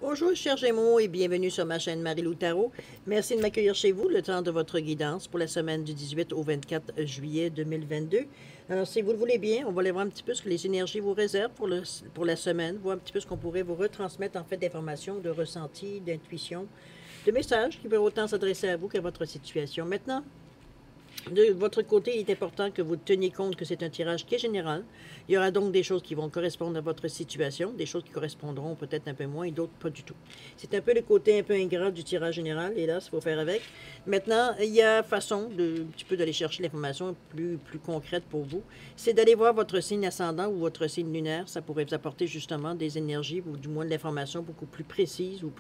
Bonjour, chers Gémeaux, et bienvenue sur ma chaîne Marie-Lou Tarot. Merci de m'accueillir chez vous le temps de votre guidance pour la semaine du 18 au 24 juillet 2022. Alors, si vous le voulez bien, on va aller voir un petit peu ce que les énergies vous réservent pour la semaine, voir un petit peu ce qu'on pourrait vous retransmettre en fait d'informations, de ressentis, d'intuition, de messages qui peuvent autant s'adresser à vous qu'à votre situation. Maintenant, de votre côté, il est important que vous teniez compte que c'est un tirage qui est général. Il y aura donc des choses qui vont correspondre à votre situation, des choses qui correspondront peut-être un peu moins et d'autres pas du tout. C'est un peu le côté un peu ingrat du tirage général, et là, il faut faire avec. Maintenant, il y a façon de, un petit peu d'aller chercher l'information plus concrète pour vous. C'est d'aller voir votre signe ascendant ou votre signe lunaire. Ça pourrait vous apporter justement des énergies ou du moins de l'information beaucoup plus précise ou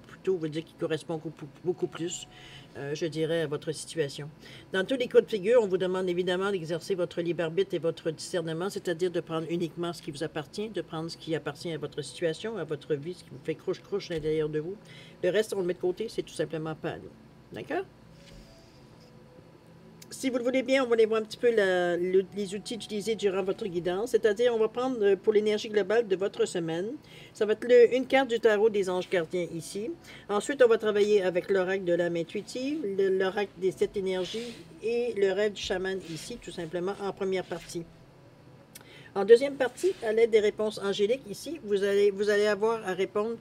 plutôt, veut dire qui correspond beaucoup plus, je dirais, à votre situation. Dans tous les cas de figure, on vous demande évidemment d'exercer votre libre arbitre et votre discernement, c'est-à-dire de prendre uniquement ce qui vous appartient, de prendre ce qui appartient à votre situation, à votre vie, ce qui vous fait croche-croche à l'intérieur de vous. Le reste, on le met de côté, c'est tout simplement pas à nous. D'accord? Si vous le voulez bien, on va aller voir un petit peu les outils utilisés durant votre guidance. C'est-à-dire, on va prendre pour l'énergie globale de votre semaine. Ça va être une carte du tarot des anges gardiens ici. Ensuite, on va travailler avec l'oracle de l'âme intuitive, l'oracle des 7 énergies et le rêve du chaman ici, tout simplement, en première partie. En deuxième partie, à l'aide des réponses angéliques, ici, vous allez avoir à répondre,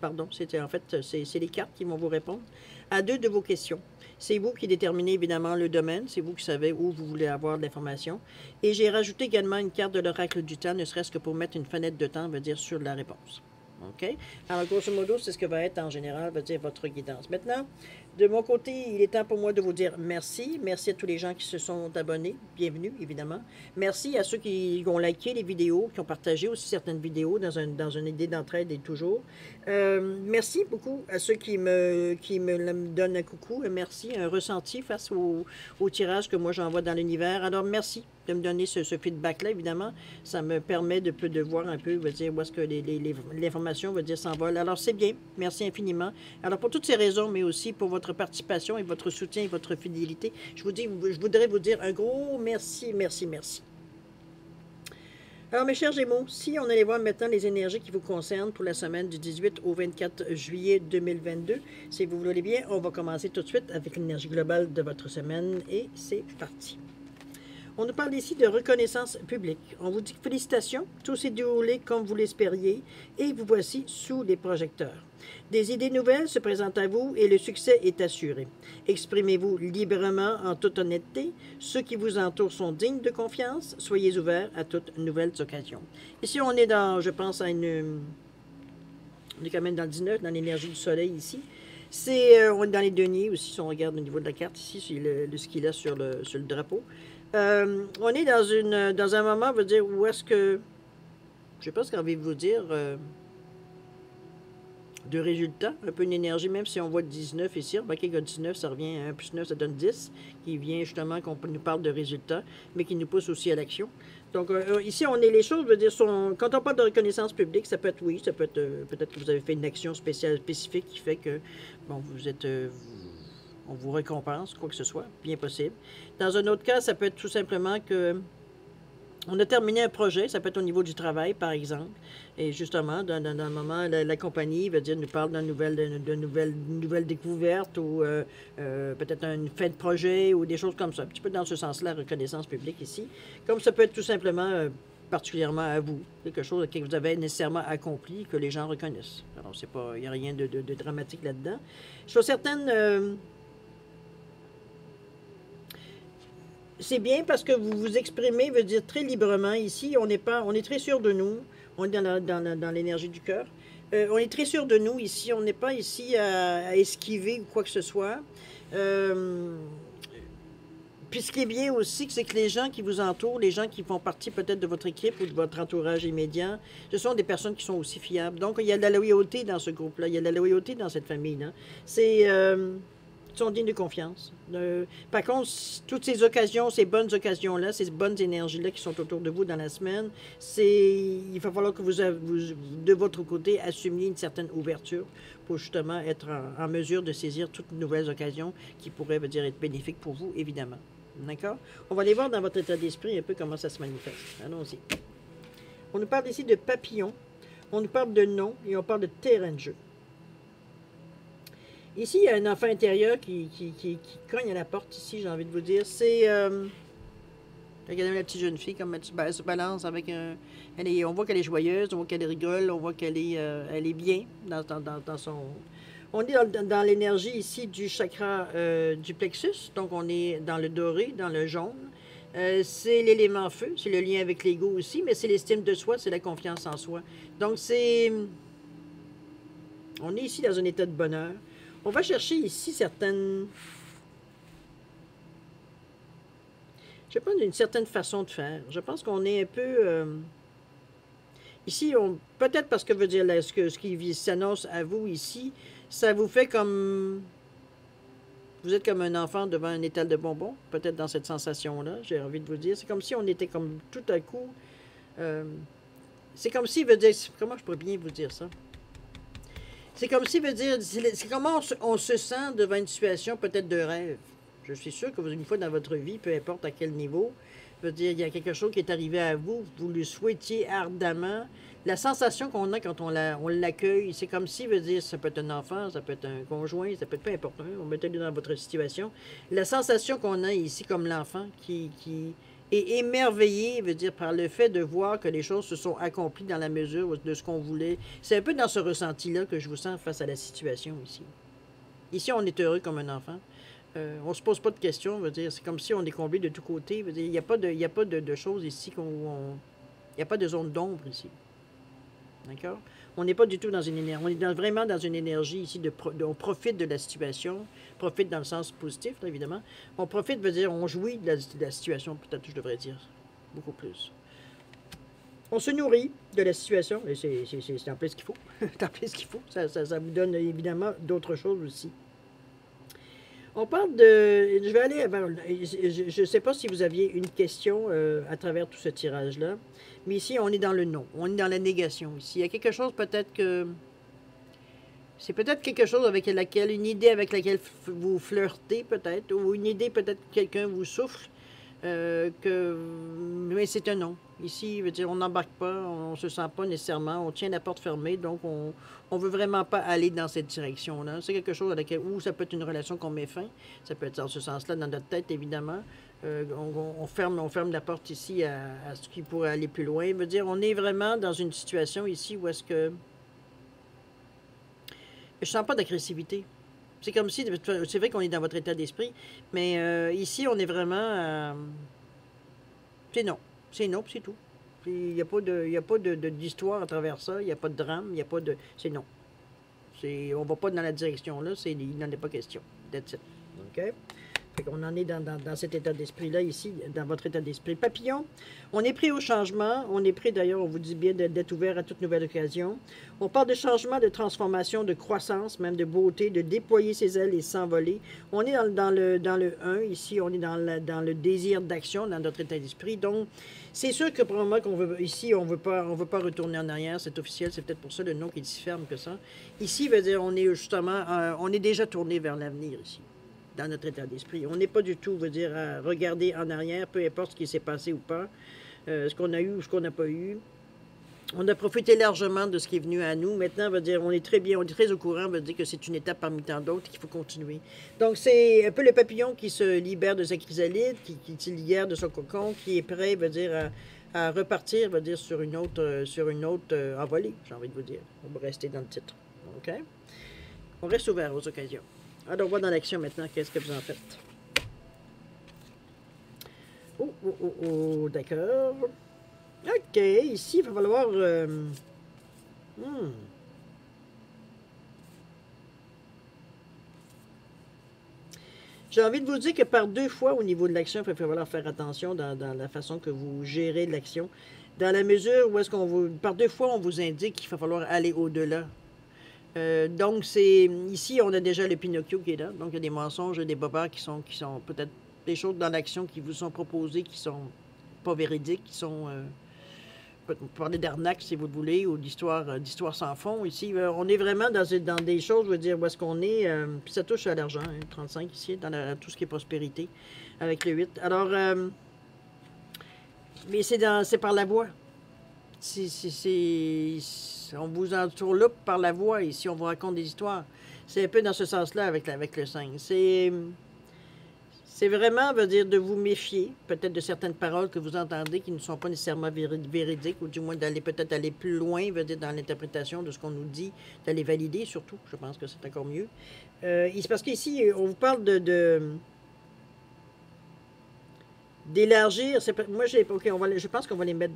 pardon, en fait, c'est les cartes qui vont vous répondre, à 2 de vos questions. C'est vous qui déterminez évidemment le domaine, c'est vous qui savez où vous voulez avoir de l'information. Et j'ai rajouté également une carte de l'oracle du temps, ne serait-ce que pour mettre une fenêtre de temps, veut dire sur la réponse. OK? Alors, grosso modo, c'est ce que va être en général, veut dire votre guidance. Maintenant, de mon côté, il est temps pour moi de vous dire merci. Merci à tous les gens qui se sont abonnés. Bienvenue, évidemment. Merci à ceux qui ont liké les vidéos, qui ont partagé aussi certaines vidéos dans une idée d'entraide et toujours. Merci beaucoup à ceux qui me donnent un coucou, un merci, un ressenti face au tirage que moi j'envoie dans l'univers. Alors, merci de me donner ce feedback-là, évidemment. Ça me permet de voir un peu, veut dire, où est-ce que l'information, veut dire, s'envole. Alors, c'est bien. Merci infiniment. Alors, pour toutes ces raisons, mais aussi pour votre participation et votre soutien et votre fidélité, je voudrais vous dire un gros merci, merci, merci. Alors, mes chers Gémeaux, si on allait voir maintenant les énergies qui vous concernent pour la semaine du 18 au 24 juillet 2022, si vous voulez bien, on va commencer tout de suite avec l'énergie globale de votre semaine et c'est parti. On nous parle ici de reconnaissance publique. On vous dit félicitations, tout s'est déroulé comme vous l'espériez et vous voici sous les projecteurs. Des idées nouvelles se présentent à vous et le succès est assuré. Exprimez-vous librement en toute honnêteté. Ceux qui vous entourent sont dignes de confiance. Soyez ouverts à toutes nouvelles occasions. Ici, on est dans, je pense, on est quand même dans le 19, dans l'énergie du soleil ici. On est dans les deniers aussi, si on regarde au niveau de la carte ici, c'est ce qu'il a sur le drapeau. On est dans un moment, veut dire, où est-ce que, je sais pas ce qu'on veut vous dire, de résultats, un peu une énergie, même si on voit 19 ici, remarquez que 19, ça revient à 1 plus 9, ça donne 10, qui vient justement qu'on nous parle de résultats, mais qui nous pousse aussi à l'action. Donc ici, on est les choses, veut dire, quand on parle de reconnaissance publique, ça peut être, oui, ça peut être, peut-être que vous avez fait une action spécifique qui fait que, bon, vous êtes... on vous récompense, quoi que ce soit, bien possible. Dans un autre cas, ça peut être tout simplement que on a terminé un projet, ça peut être au niveau du travail, par exemple, et justement, dans un moment, la compagnie, veut dire, nous parle d'une nouvelle découverte ou peut-être une fin de projet ou des choses comme ça. Un petit peu dans ce sens-là, reconnaissance publique ici. Comme ça peut être tout simplement... particulièrement à vous, quelque chose que vous avez nécessairement accompli que les gens reconnaissent. Alors, c'est pas, il n'y a rien de dramatique là-dedans. Je suis certaine... c'est bien parce que vous vous exprimez, veut dire très librement ici. On est très sûr de nous. On est dans l'énergie du cœur. On est très sûr de nous ici. On n'est pas ici à esquiver ou quoi que ce soit. Puis ce qui est bien aussi, c'est que les gens qui vous entourent, les gens qui font partie peut-être de votre équipe ou de votre entourage immédiat, ce sont des personnes qui sont aussi fiables. Donc, il y a de la loyauté dans ce groupe-là. Il y a de la loyauté dans cette famille-là. Ils sont dignes de confiance. Par contre, toutes ces occasions, ces bonnes occasions-là, ces bonnes énergies-là qui sont autour de vous dans la semaine, il va falloir que vous, de votre côté, assumiez une certaine ouverture pour justement être en mesure de saisir toutes nouvelles occasions qui pourraient, veut dire, être bénéfiques pour vous, évidemment. D'accord? On va aller voir dans votre état d'esprit un peu comment ça se manifeste. Allons-y. On nous parle ici de papillons. On nous parle de nom et on parle de terrain de jeu. Ici, il y a un enfant intérieur qui cogne à la porte ici, j'ai envie de vous dire. C'est... regardez la petite jeune fille, comme elle se balance avec un... on voit qu'elle est joyeuse, on voit qu'elle rigole, on voit qu'elle est, elle est bien dans son... On est dans l'énergie ici du chakra du plexus, donc on est dans le doré, dans le jaune. C'est l'élément feu, c'est le lien avec l'ego aussi, mais c'est l'estime de soi, c'est la confiance en soi. Donc c'est... On est ici dans un état de bonheur. On va chercher ici certaines... Je pense une certaine façon de faire. Je pense qu'on est un peu... ici, peut-être parce que veut dire ce qui s'annonce à vous ici, ça vous fait comme... Vous êtes comme un enfant devant un étal de bonbons, peut-être dans cette sensation-là, j'ai envie de vous dire. C'est comme si on était comme tout à coup... c'est comme si, veut dire... Comment je pourrais bien vous dire ça? C'est comme si, veut dire... C'est comment on se sent devant une situation peut-être de rêve. Je suis sûr que vous, une fois dans votre vie, peu importe à quel niveau, veut dire, il y a quelque chose qui est arrivé à vous, vous le souhaitiez ardemment. La sensation qu'on a quand on l'accueille, c'est comme si, veut dire, ça peut être un enfant, ça peut être un conjoint, ça peut être peu importe, hein, on mettez-le dans votre situation. La sensation qu'on a ici comme l'enfant qui est émerveillé, veut dire, par le fait de voir que les choses se sont accomplies dans la mesure de ce qu'on voulait. C'est un peu dans ce ressenti-là que je vous sens face à la situation ici. Ici, on est heureux comme un enfant. On ne se pose pas de questions, veut dire, c'est comme si on est comblé de tous côtés. Veut dire, il n'y a pas de choses ici, il n'y a pas de zone d'ombre ici. D'accord? On n'est pas du tout dans une énergie, on est vraiment dans une énergie ici, on profite de la situation, profite dans le sens positif, là, évidemment. On profite, veut dire, on jouit de la situation, peut-être je devrais dire, beaucoup plus. On se nourrit de la situation, et c'est en plus ce qu'il faut, c'est en plus ce qu'il faut, ça vous donne évidemment d'autres choses aussi. On parle de... Je vais aller... Je ne sais pas si vous aviez une question à travers tout ce tirage-là. Mais ici, on est dans le non. On est dans la négation ici. Il y a quelque chose peut-être que... C'est peut-être quelque chose avec laquelle... Une idée avec laquelle vous flirtez peut-être. Ou une idée peut-être que quelqu'un vous souffle. Mais c'est un non. Ici, veut dire, on n'embarque pas, on ne se sent pas nécessairement, on tient la porte fermée, donc on ne veut vraiment pas aller dans cette direction-là. C'est quelque chose à laquelle, ou ça peut être une relation qu'on met fin, ça peut être dans ce sens-là, dans notre tête, évidemment. On ferme la porte ici à ce qui pourrait aller plus loin. Veut dire, on est vraiment dans une situation ici où est-ce que... Je sens pas d'agressivité. C'est comme si, c'est vrai qu'on est dans votre état d'esprit, mais ici, on est vraiment... c'est non. C'est non, c'est tout. Il n'y a pas d'histoire à travers ça, il n'y a pas de drame, il n'y a pas de... C'est non. On ne va pas dans la direction là, il n'en est pas question. That's it. OK? Fait qu'on en est dans cet état d'esprit-là, ici, dans votre état d'esprit. Papillon, on est prêt au changement. On est prêt, d'ailleurs, on vous dit bien d'être ouvert à toute nouvelle occasion. On parle de changement, de transformation, de croissance, même de beauté, de déployer ses ailes et s'envoler. On est dans le 1, ici, on est dans le désir d'action, dans notre état d'esprit. Donc, c'est sûr que pour le moment qu'on veut, ici, on veut pas retourner en arrière, c'est officiel, c'est peut-être pour ça le nom qui est si ferme que ça. Ici, veut dire, on est justement, on est déjà tourné vers l'avenir, ici, dans notre état d'esprit. On n'est pas du tout, veut dire, à regarder en arrière, peu importe ce qui s'est passé ou pas, ce qu'on a eu ou ce qu'on n'a pas eu. On a profité largement de ce qui est venu à nous. Maintenant, veut dire, on est très bien, on est très au courant, veut dire que c'est une étape parmi tant d'autres qu'il faut continuer. Donc, c'est un peu le papillon qui se libère de sa chrysalide, qui se libère de son cocon, qui est prêt, veut dire, à repartir, veut dire, sur une autre envolée, j'ai envie de vous dire. On va rester dans le titre. OK? On reste ouvert aux occasions. Alors, on va dans l'action maintenant. Qu'est-ce que vous en faites? Oh, d'accord. OK, ici, il va falloir... J'ai envie de vous dire que par 2 fois, au niveau de l'action, il va falloir faire attention dans la façon que vous gérez l'action. Dans la mesure où est-ce qu'on vous... Par 2 fois, on vous indique qu'il va falloir aller au-delà. Donc, c'est ici, on a déjà le Pinocchio qui est là. Donc, il y a des mensonges et des bobards qui sont peut-être des choses dans l'action qui vous sont proposées, qui sont pas véridiques, qui sont... on peut parler d'arnaque, si vous le voulez, ou d'histoire sans fond. Ici, on est vraiment dans des choses, je veux dire, où est-ce qu'on est... puis ça touche à l'argent, hein, 35 ici, dans tout ce qui est prospérité, avec le 8. Alors, mais c'est par la voix. On vous entourloupe par la voix ici, on vous raconte des histoires. C'est un peu dans ce sens-là avec le 5. C'est vraiment, veut dire, de vous méfier, peut-être de certaines paroles que vous entendez qui ne sont pas nécessairement véridiques, ou du moins d'aller peut-être aller plus loin, veut dire, dans l'interprétation de ce qu'on nous dit, d'aller valider surtout. Je pense que c'est encore mieux. C'est parce qu'ici, on vous parle d'élargir. Moi, je pense qu'on va les mettre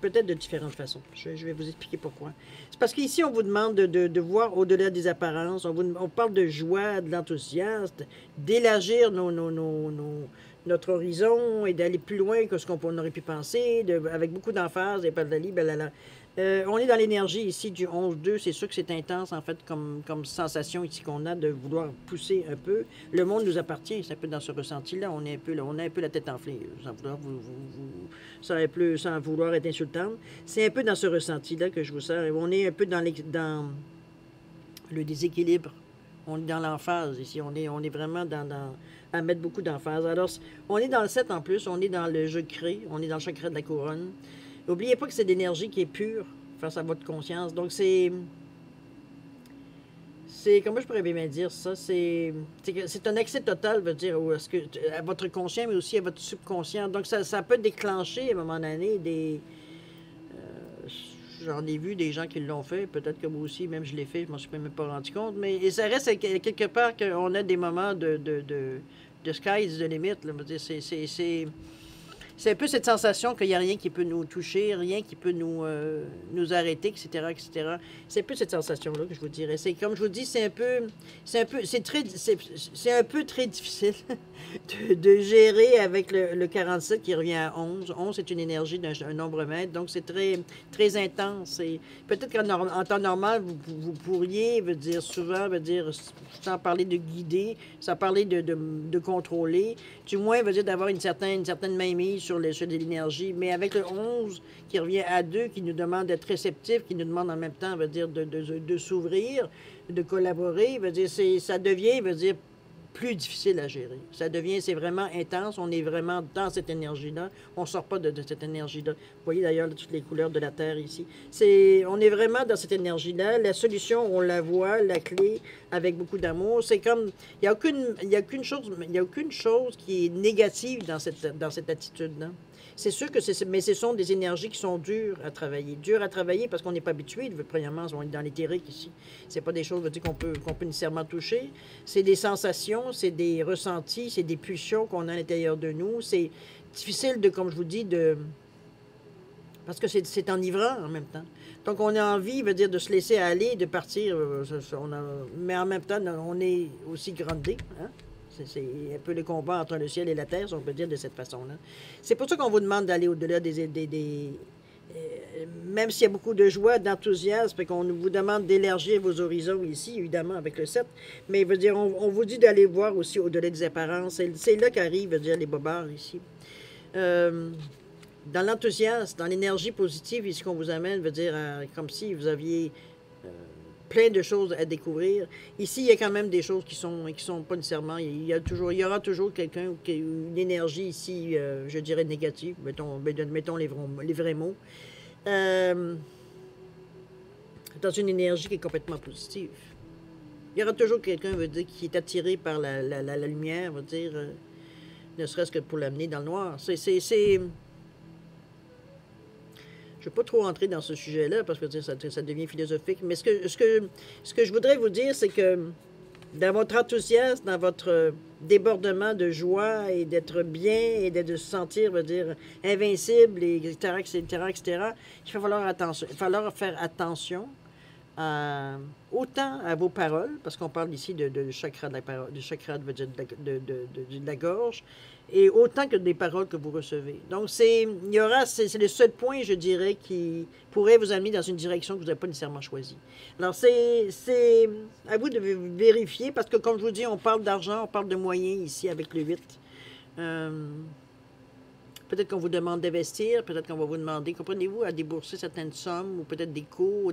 peut-être de différentes façons. Je vais vous expliquer pourquoi. C'est parce qu'ici, on vous demande de voir au-delà des apparences. On parle de joie, de l'enthousiasme, d'élargir notre horizon et d'aller plus loin que ce qu'on aurait pu penser, avec beaucoup d'emphase, et blablabla. On est dans l'énergie ici du 11-2. C'est sûr que c'est intense, en fait, comme sensation ici qu'on a de vouloir pousser un peu. Le monde nous appartient, c'est un peu dans ce ressenti-là. On a un peu la tête enflée, sans vouloir être insultante. C'est un peu dans ce ressenti-là que je vous sers. On est un peu dans le déséquilibre. On est dans l'emphase ici. On est vraiment à mettre beaucoup d'emphase. Alors, on est dans le 7 en plus. On est dans le je crée. On est dans le chakra de la couronne. N'oubliez pas que c'est de l'énergie qui est pure face à votre conscience. Donc, comment je pourrais bien dire ça? C'est un accès total, veut dire, à votre conscient, mais aussi à votre subconscient. Donc, ça peut déclencher, à un moment donné, j'en ai vu des gens qui l'ont fait. Peut-être que moi aussi, même je l'ai fait, je ne m'en suis même pas rendu compte. Mais ça reste quelque part qu'on a des moments de sky is the limit. Là. C'est un peu cette sensation qu'il n'y a rien qui peut nous toucher, rien qui peut nous arrêter, etc., etc. C'est un peu cette sensation-là que je vous dirais. C'est comme je vous dis, c'est un peu très difficile de gérer avec le 47 qui revient à 11. 11, c'est une énergie d'un nombre mètre, donc c'est très, très intense. Et peut-être qu'en temps normal, vous pourriez, sans parler de guider, sans parler de contrôler, du moins, d'avoir une certaine mainmise sur l'énergie. Mais avec le 11 qui revient à 2, qui nous demande d'être réceptif, qui nous demande en même temps, de s'ouvrir, de collaborer, ça devient, plus difficile à gérer. C'est vraiment intense. On est vraiment dans cette énergie-là. On ne sort pas de cette énergie-là. Vous voyez d'ailleurs toutes les couleurs de la Terre ici. On est vraiment dans cette énergie-là. La solution, on la voit, la clé, avec beaucoup d'amour. C'est comme, il n'y a aucune chose qui est négative dans cette attitude-là. C'est sûr que mais ce sont des énergies qui sont dures à travailler. Dures à travailler parce qu'on n'est pas habitué. Premièrement, on est dans l'éthérique ici. C'est pas des choses qu'on peut nécessairement toucher. C'est des sensations, c'est des ressentis, c'est des pulsions qu'on a à l'intérieur de nous. C'est difficile comme je vous dis, parce que c'est enivrant en même temps. Donc, on a envie, de se laisser aller, de partir. Mais en même temps, on est aussi grandé, hein? C'est un peu le combat entre le ciel et la terre, si on peut dire de cette façon-là. C'est pour ça qu'on vous demande d'aller au-delà même s'il y a beaucoup de joie, d'enthousiasme, qu'on vous demande d'élargir vos horizons ici, évidemment, avec le 7. Mais on vous dit d'aller voir aussi au-delà des apparences. C'est là qu'arrivent, les bobards ici. Dans l'enthousiasme, dans l'énergie positive, ici qu'on vous amène, comme si vous aviez plein de choses à découvrir. Ici, il y a quand même des choses qui sont pas nécessairement... Il y aura toujours quelqu'un, une énergie ici, je dirais négative, mettons les vrais mots, dans une énergie qui est complètement positive. Il y aura toujours quelqu'un, qui est attiré par la lumière, ne serait-ce que pour l'amener dans le noir. Je ne vais pas trop entrer dans ce sujet-là parce que ça devient philosophique. Mais ce que je voudrais vous dire, c'est que dans votre enthousiasme, dans votre débordement de joie et d'être bien et de se sentir, invincible, etc., il va falloir faire attention autant à vos paroles, parce qu'on parle ici de chakra de la parole, du chakra de la gorge, et autant que des paroles que vous recevez. Donc, c'est le seul point, je dirais, qui pourrait vous amener dans une direction que vous n'avez pas nécessairement choisie. Alors, c'est à vous de vérifier, parce que, comme je vous dis, on parle d'argent, on parle de moyens ici avec le 8. Peut-être qu'on vous demande d'investir, peut-être qu'on va vous demander, comprenez-vous, à débourser certaines sommes ou peut-être des cours.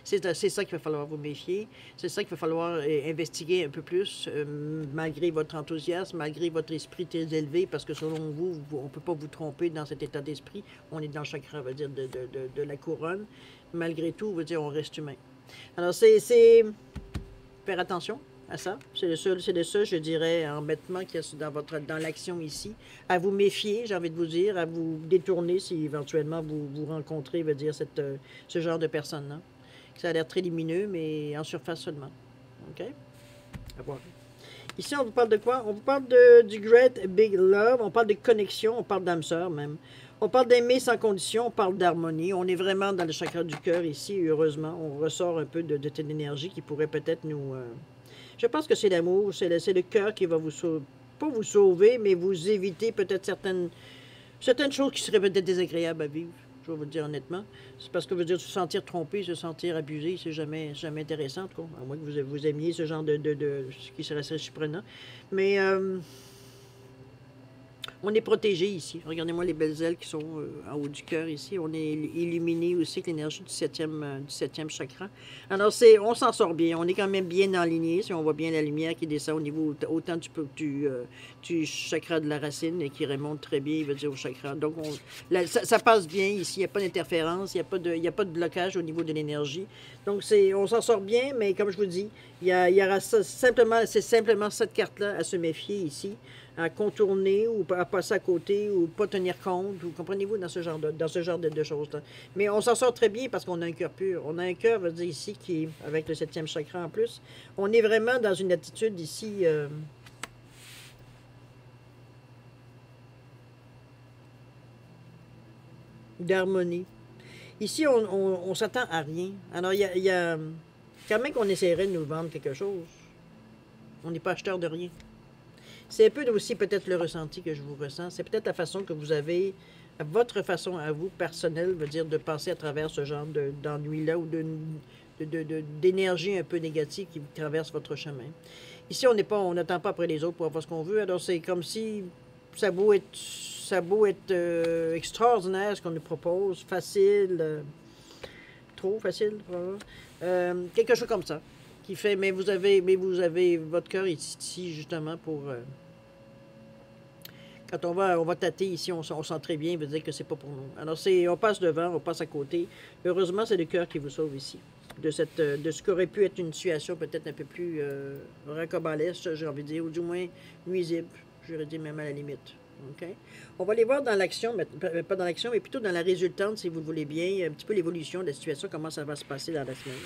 C'est ça qu'il va falloir vous méfier. C'est ça qu'il va falloir investiguer un peu plus, malgré votre enthousiasme, malgré votre esprit très élevé, parce que selon vous, on ne peut pas vous tromper dans cet état d'esprit. On est dans le chakra, on va dire, de la couronne. Malgré tout, on va dire, on reste humain. Alors, c'est faire attention à ça. C'est le seul, je dirais, embêtement qu'il y a dans l'action ici. À vous méfier, j'ai envie de vous dire, à vous détourner si éventuellement vous rencontrez, veut dire, ce genre de personnes-là. Ça a l'air très lumineux, mais en surface seulement. OK? À voir. Ici, on vous parle de quoi? On vous parle du Great Big Love, on parle de connexion, on parle d'âme sœur même. On parle d'aimer sans condition, on parle d'harmonie. On est vraiment dans le chakra du cœur ici, heureusement. On ressort un peu de cette énergie qui pourrait peut-être nous... Je pense que c'est l'amour, c'est le cœur qui va vous sauver, pas vous sauver, mais vous éviter peut-être certaines choses qui seraient peut-être désagréables à vivre. Je vais vous le dire honnêtement. C'est parce que, veut dire, se sentir trompé, se sentir abusé, c'est jamais intéressant, quoi. À moins que vous aimiez ce genre de ce qui serait surprenant. Mais on est protégé ici. Regardez-moi les belles ailes qui sont en haut du cœur ici. On est illuminé aussi avec l'énergie du septième chakra. Alors, on s'en sort bien. On est quand même bien enligné. Si on voit bien la lumière qui descend au niveau autant du chakra de la racine et qui remonte très bien, il veut dire au chakra. Donc, ça passe bien ici. Il n'y a pas d'interférence. Il n'y a pas de blocage au niveau de l'énergie. Donc, on s'en sort bien, mais comme je vous dis, il y aura c'est simplement cette carte-là à se méfier ici, à contourner ou à passer à côté ou pas tenir compte, vous comprenez-vous, dans ce genre de choses-là. Mais on s'en sort très bien parce qu'on a un cœur pur. On a un cœur, veut dire ici, qui avec le septième chakra en plus, on est vraiment dans une attitude ici d'harmonie. Ici, on s'attend à rien. Alors, il y a quand même qu'on essaierait de nous vendre quelque chose. On n'est pas acheteur de rien. C'est un peu aussi peut-être le ressenti que je vous ressens. C'est peut-être la façon que vous avez, votre façon à vous, personnelle, veut dire de passer à travers ce genre d'ennui-là ou d'énergie un peu négative qui traverse votre chemin. Ici, on n'attend pas après les autres pour avoir ce qu'on veut. Alors, c'est comme si ça a beau être extraordinaire ce qu'on nous propose, facile, trop facile, quelque chose comme ça. Qui fait, mais vous avez votre cœur ici justement pour quand on va tâter ici, on sent très bien, veut dire que c'est pas pour nous. Alors on passe devant, on passe à côté. Heureusement, c'est le cœur qui vous sauve ici de ce qu'aurait pu être une situation peut-être un peu plus rocambolesque, j'ai envie de dire, ou du moins nuisible, j'aurais dit même à la limite. OK? On va aller voir dans l'action, pas dans l'action, mais plutôt dans la résultante, si vous le voulez bien, un petit peu l'évolution de la situation, comment ça va se passer dans la semaine.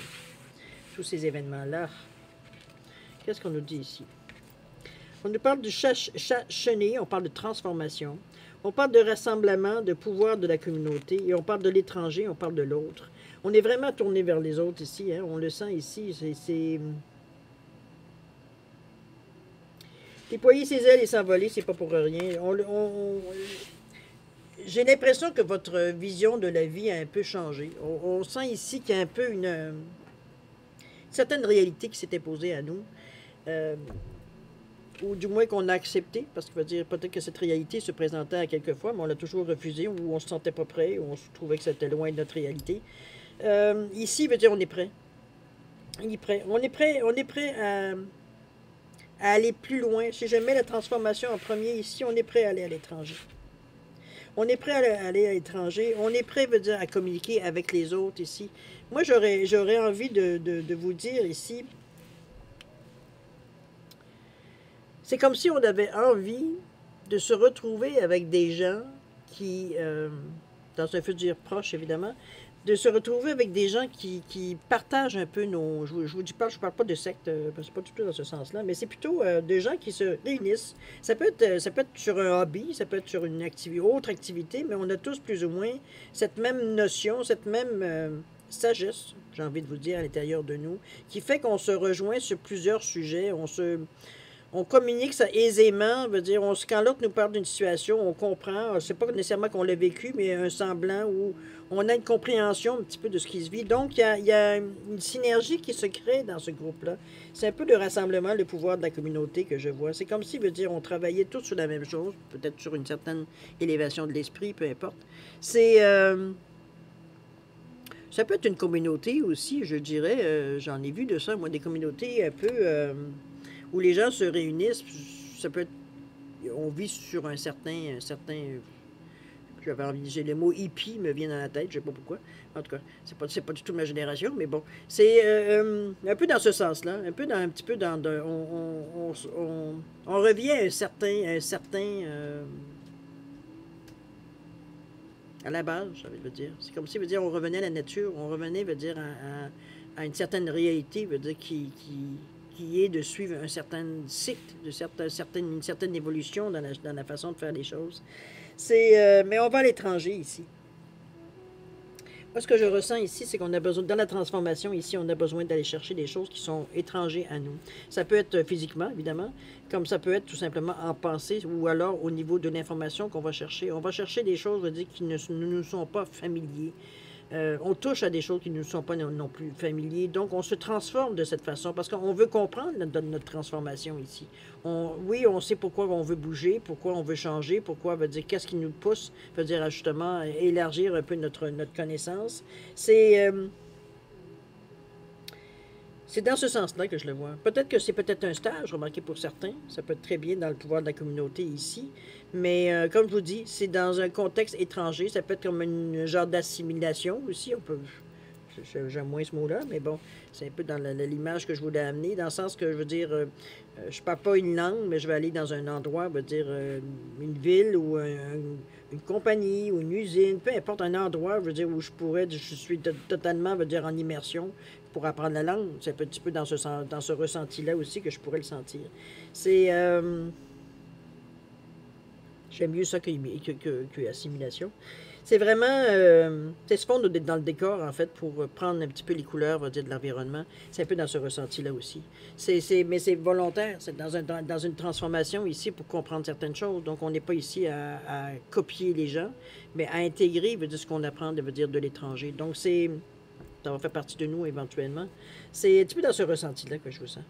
Tous ces événements-là. Qu'est-ce qu'on nous dit ici? On nous parle du chat chenille, on parle de transformation, on parle de rassemblement, de pouvoir de la communauté, et on parle de l'étranger, on parle de l'autre. On est vraiment tourné vers les autres ici, hein? On le sent ici, c'est... Déployer ses ailes et s'envoler, c'est pas pour rien. J'ai l'impression que votre vision de la vie a un peu changé. On sent ici qu'il y a un peu une certaine réalité qui s'est imposée à nous, ou du moins qu'on a accepté, parce qu'il veut dire peut-être que cette réalité se présentait à quelques fois, mais on l'a toujours refusée, ou on se sentait pas prêt, ou on se trouvait que c'était loin de notre réalité. Ici, veut dire on est prêt. On est prêt à aller plus loin. Si je mets la transformation en premier ici, on est prêt à aller à l'étranger. On est prêt à aller à l'étranger. On est prêt, veut dire, à communiquer avec les autres ici. Moi, j'aurais envie de vous dire ici, c'est comme si on avait envie de se retrouver avec des gens qui, dans un futur proche évidemment, de se retrouver avec des gens qui partagent un peu nos... Je parle pas de secte, c'est pas du tout dans ce sens-là, mais c'est plutôt des gens qui se réunissent. Ça peut être sur un hobby, ça peut être sur une autre activité, mais on a tous plus ou moins cette même notion, cette même sagesse, j'ai envie de vous dire, à l'intérieur de nous, qui fait qu'on se rejoint sur plusieurs sujets, on communique ça aisément, veut dire, quand l'autre nous parle d'une situation, on comprend, c'est pas nécessairement qu'on l'a vécu, mais un semblant où on a une compréhension un petit peu de ce qui se vit. Donc, il y a une synergie qui se crée dans ce groupe-là. C'est un peu le rassemblement, le pouvoir de la communauté que je vois. C'est comme si, veut dire, on travaillait tous sur la même chose, peut-être sur une certaine élévation de l'esprit, peu importe. C'est... ça peut être une communauté aussi, je dirais. J'en ai vu de ça, moi, des communautés un peu... où les gens se réunissent, ça peut être, on vit sur un certain j'avais envie de dire, le mot hippie me vient dans la tête, je sais pas pourquoi. En tout cas, c'est pas du tout ma génération, mais bon, c'est un peu dans ce sens-là, un petit peu dans, on revient à à la base, j'avais le dire. C'est comme si, veut dire, on revenait à la nature, on revenait, veut dire, à une certaine réalité, veut dire, qui est de suivre un certain cycle, une certaine évolution dans la façon de faire les choses. Mais on va à l'étranger ici. Moi, ce que je ressens ici, c'est qu'on a besoin, dans la transformation ici, on a besoin d'aller chercher des choses qui sont étrangères à nous. Ça peut être physiquement, évidemment, comme ça peut être tout simplement en pensée, ou alors au niveau de l'information qu'on va chercher. On va chercher des choses, je veux dire, qui ne nous sont pas familiers. On touche à des choses qui ne nous sont pas non plus familiers. Donc, on se transforme de cette façon parce qu'on veut comprendre notre transformation ici. Oui, on sait pourquoi on veut bouger, pourquoi on veut changer, pourquoi, veut dire, qu'est-ce qui nous pousse, veut dire, justement, élargir un peu notre connaissance. C'est dans ce sens-là que je le vois. Peut-être que c'est peut-être un stage, remarquez pour certains. Ça peut être très bien dans le pouvoir de la communauté ici. Mais comme je vous dis, c'est dans un contexte étranger. Ça peut être comme un genre d'assimilation aussi. J'aime moins ce mot-là, mais bon, c'est un peu dans l'image que je voulais amener. Dans le sens que je veux dire, je ne parle pas une langue, mais je vais aller dans un endroit, veut dire une ville ou une compagnie ou une usine, peu importe un endroit, je veux dire, où je suis totalement, veut dire, en immersion pour apprendre la langue. C'est un petit peu dans ce ressenti-là aussi que je pourrais le sentir. C'est... j'aime mieux ça que assimilation. C'est vraiment... c'est se fondre dans le décor, en fait, pour prendre un petit peu les couleurs, on va dire, de l'environnement. C'est un peu dans ce ressenti-là aussi. Mais c'est volontaire. C'est dans une transformation ici pour comprendre certaines choses. Donc, on n'est pas ici à copier les gens, mais à intégrer, veut dire, ce qu'on apprend, veut dire, de l'étranger. Donc, ça va faire partie de nous éventuellement. C'est un petit peu dans ce ressenti-là que je vous sens.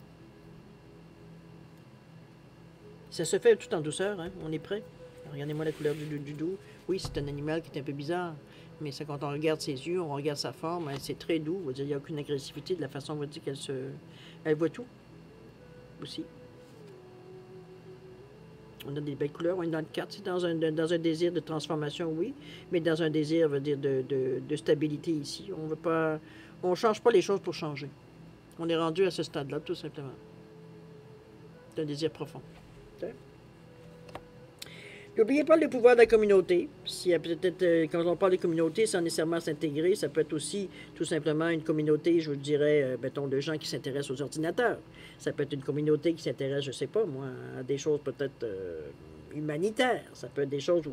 Ça se fait tout en douceur, hein? On est prêt? Regardez-moi la couleur du dos. Oui, c'est un animal qui est un peu bizarre, mais ça, quand on regarde ses yeux, on regarde sa forme, hein, c'est très doux. On va dire, il n'y a aucune agressivité de la façon, on va dire, elle voit tout aussi. On a des belles couleurs, on est dans le cadre, c'est dans un désir de transformation, oui, mais dans un désir, on va dire, de stabilité ici. On ne change pas les choses pour changer. On est rendu à ce stade-là, tout simplement. C'est un désir profond. Okay? N'oubliez pas le pouvoir de la communauté. Si peut-être, quand on parle de communauté, sans nécessairement s'intégrer, ça peut être aussi tout simplement une communauté, je vous dirais, mettons, de gens qui s'intéressent aux ordinateurs. Ça peut être une communauté qui s'intéresse, je ne sais pas moi, à des choses peut-être humanitaires. Ça peut être des choses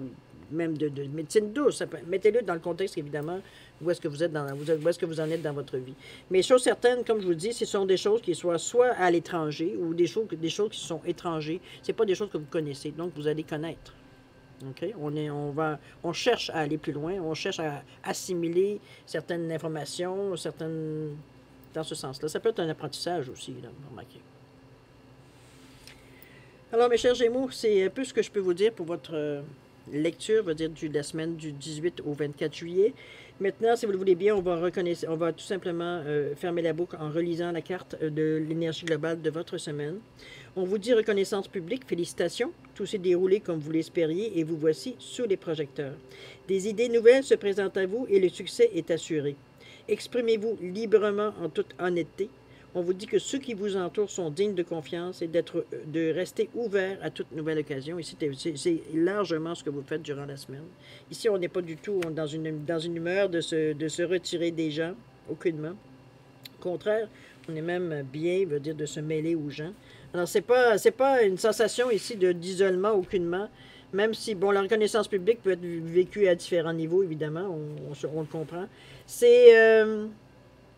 même de médecine douce. Mettez-le dans le contexte, évidemment, où est-ce que vous êtes où est-ce que vous en êtes dans votre vie. Mais chose certaine, comme je vous dis, ce sont des choses qui soient soit à l'étranger ou des choses qui sont étrangers. Ce pas des choses que vous connaissez, donc vous allez connaître. Okay? On cherche à aller plus loin, on cherche à assimiler certaines informations, dans ce sens-là. Ça peut être un apprentissage aussi, là, remarquez. Alors, mes chers Gémeaux, c'est un peu ce que je peux vous dire pour votre lecture, on va dire, de la semaine du 18 au 24 juillet. Maintenant, si vous le voulez bien, on va tout simplement fermer la boucle en relisant la carte de l'énergie globale de votre semaine. On vous dit reconnaissance publique, félicitations, tout s'est déroulé comme vous l'espériez et vous voici sous les projecteurs. Des idées nouvelles se présentent à vous et le succès est assuré. Exprimez-vous librement en toute honnêteté. On vous dit que ceux qui vous entourent sont dignes de confiance et de rester ouverts à toute nouvelle occasion. Ici, c'est largement ce que vous faites durant la semaine. Ici, on n'est pas du tout dans une humeur de se retirer des gens, aucunement. Au contraire, on est même bien, veut dire, de se mêler aux gens. Alors, c'est pas une sensation ici d'isolement, aucunement. Même si, bon, la reconnaissance publique peut être vécue à différents niveaux, évidemment, on le comprend.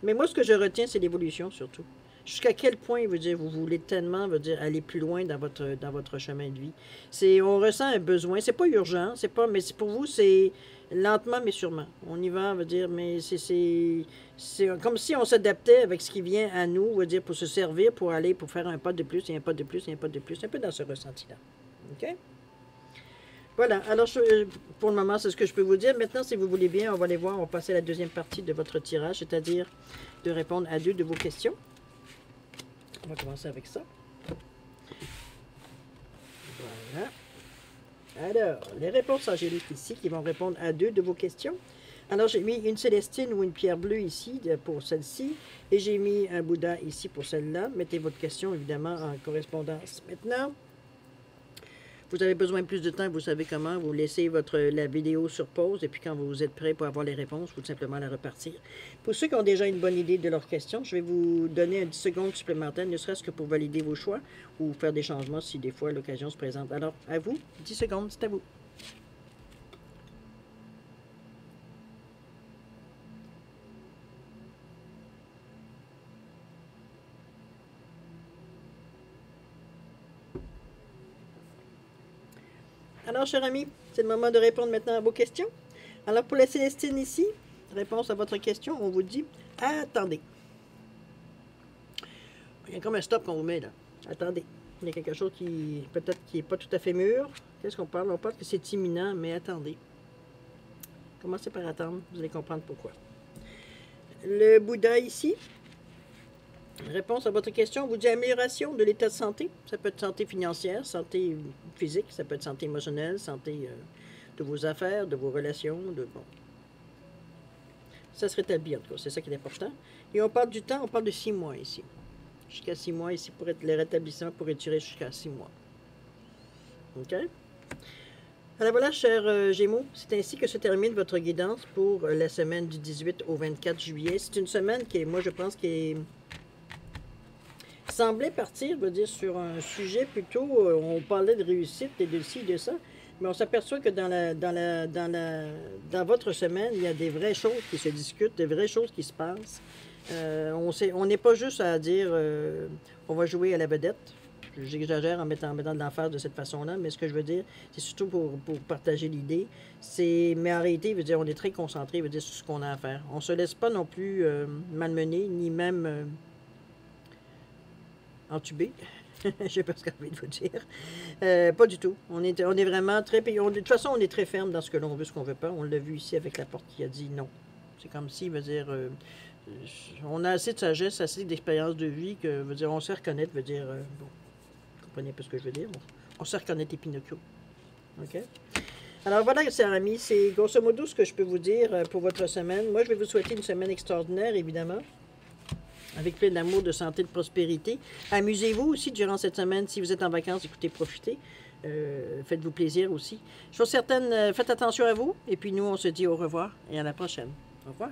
Mais moi, ce que je retiens, c'est l'évolution, surtout. Jusqu'à quel point, veut dire, vous voulez tellement, veut dire, aller plus loin dans votre chemin de vie. C'est, on ressent un besoin. C'est pas urgent, c'est pas, mais pour vous, c'est lentement mais sûrement. On y va, veut dire, mais c'est comme si on s'adaptait avec ce qui vient à nous, veut dire, pour se servir, pour aller, pour faire un pas de plus, et un pas de plus, et un pas de plus. Un peu dans ce ressenti-là. OK? Voilà, alors pour le moment, c'est ce que je peux vous dire. Maintenant, si vous voulez bien, on va aller voir, on va passer à la deuxième partie de votre tirage, c'est-à-dire de répondre à 2 de vos questions. On va commencer avec ça. Voilà. Alors, les réponses angéliques ici qui vont répondre à 2 de vos questions. Alors, j'ai mis une Célestine ou une pierre bleue ici pour celle-ci, et j'ai mis un Bouddha ici pour celle-là. Mettez votre question, évidemment, en correspondance. Maintenant, vous avez besoin de plus de temps, vous savez comment. Vous laissez la vidéo sur pause et puis quand vous êtes prêt pour avoir les réponses, vous simplement la repartir. Pour ceux qui ont déjà une bonne idée de leurs questions, je vais vous donner 10 secondes supplémentaires, ne serait-ce que pour valider vos choix ou faire des changements si des fois l'occasion se présente. Alors, à vous, 10 secondes, c'est à vous. Alors, cher ami, c'est le moment de répondre maintenant à vos questions. Alors, pour la Célestine ici, réponse à votre question, on vous dit « Attendez ». Il y a comme un stop qu'on vous met là. Attendez. Il y a quelque chose qui, peut-être, qui n'est pas tout à fait mûr. Qu'est-ce qu'on parle? On parle que c'est imminent, mais attendez. Commencez par attendre, vous allez comprendre pourquoi. Le Bouddha ici, réponse à votre question, on vous dit amélioration de l'état de santé. Ça peut être santé financière, santé physique, ça peut être santé émotionnelle, santé de vos affaires, de vos relations, bon. Ça se rétablit en tout cas, c'est ça qui est important. Et on parle du temps, on parle de 6 mois ici. Jusqu'à 6 mois ici pour être le rétablissement pour étirer jusqu'à 6 mois. OK? Alors voilà, chers Gémeaux, c'est ainsi que se termine votre guidance pour la semaine du 18 au 24 juillet. C'est une semaine qui est, moi je pense, qui semblait partir, je veux dire, sur un sujet plutôt, on parlait de réussite et de ci, de ça, mais on s'aperçoit que dans votre semaine, il y a des vraies choses qui se discutent, des vraies choses qui se passent. On n'est pas juste à dire on va jouer à la vedette. J'exagère en mettant de l'emphase de cette façon-là, mais ce que je veux dire, c'est surtout pour partager l'idée. Mais en réalité, veut dire, on est très concentré, veut dire, sur ce qu'on a à faire. On ne se laisse pas non plus malmener, ni même entubé. Je sais pas ce que j'ai envie de vous dire. Pas du tout. On est vraiment très... de toute façon, on est très ferme dans ce que l'on veut, ce qu'on veut pas. On l'a vu ici avec la porte qui a dit non. C'est comme si, veut dire... on a assez de sagesse, assez d'expérience de vie que, veut dire, on sait reconnaître, veut dire... bon, vous comprenez un peu ce que je veux dire. On sait reconnaître les Pinocchio. OK? Alors voilà, chers amis, c'est grosso modo ce que je peux vous dire pour votre semaine. Moi, je vais vous souhaiter une semaine extraordinaire, évidemment, avec plein d'amour, de santé, de prospérité. Amusez-vous aussi durant cette semaine. Si vous êtes en vacances, écoutez, profitez. Faites-vous plaisir aussi. Chose certaine, faites attention à vous. Et puis nous, on se dit au revoir et à la prochaine. Au revoir.